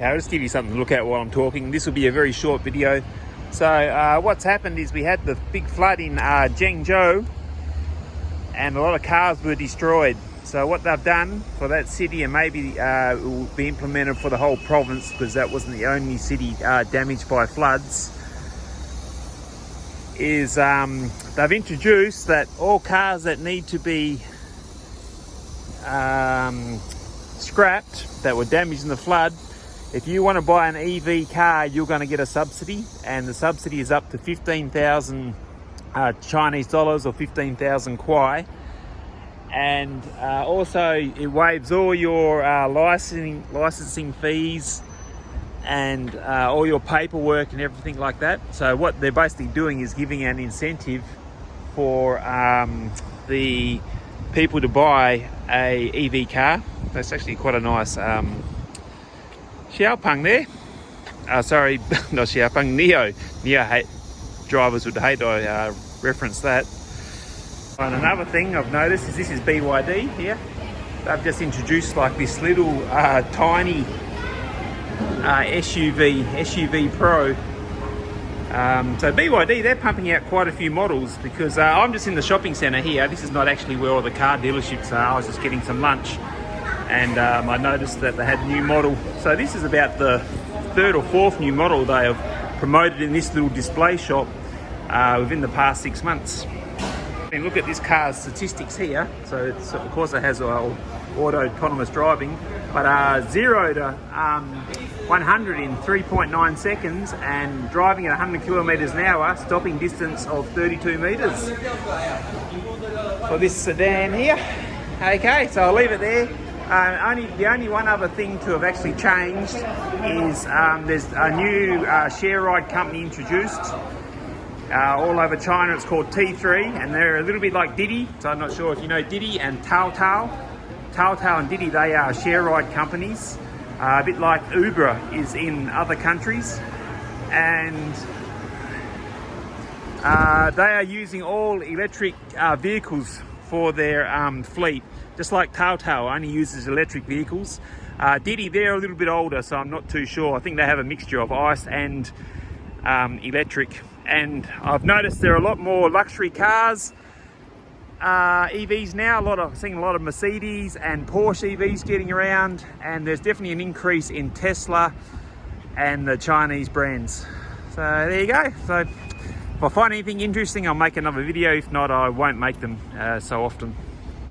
I'll just give you something to look at while I'm talking. This will be a very short video. So what's happened is we had the big flood in ZhengZhou and a lot of cars were destroyed. So what they've done for that city, and maybe it will be implemented for the whole province because that wasn't the only city damaged by floods, is they've introduced that all cars that need to be scrapped that were damaged in the flood, if you want to buy an EV car, you're going to get a subsidy, and the subsidy is up to 15,000 Chinese dollars or 15,000 kwai. And also it waives all your licensing fees and all your paperwork and everything like that. So what they're basically doing is giving an incentive for the people to buy a EV car. That's actually quite a nice XPENG there. Sorry, not XPENG, NIO. NIO drivers would hate I reference that. And another thing I've noticed is this is BYD here. They've just introduced like this little tiny SUV Pro. So BYD, they're pumping out quite a few models because I'm just in the shopping centre here. This is not actually where all the car dealerships are. I was just getting some lunch and I noticed that they had a new model. So this is about the third or fourth new model they have promoted in this little display shop within the past 6 months. And look at this car's statistics here. So it's, of course it has auto autonomous driving, but 0 to 100 in 3.9 seconds and driving at 100 kilometers an hour, stopping distance of 32 meters for this sedan here. Okay, so I'll leave it there. The only one other thing to have actually changed is there's a new share ride company introduced all over China. It's called T3 and they're a little bit like Didi. So I'm not sure if you know Didi and Taotao. Taotao and Didi, they are share ride companies, a bit like Uber is in other countries. And they are using all electric vehicles for their fleet. Just like Taotao only uses electric vehicles. Didi, they're a little bit older, so I'm not too sure. I think they have a mixture of ICE and electric. And I've noticed there are a lot more luxury cars, EVs now. Seeing a lot of Mercedes and Porsche EVs getting around, and there's definitely an increase in Tesla and the Chinese brands. So there you go. So if I find anything interesting, I'll make another video. If not, I won't make them so often.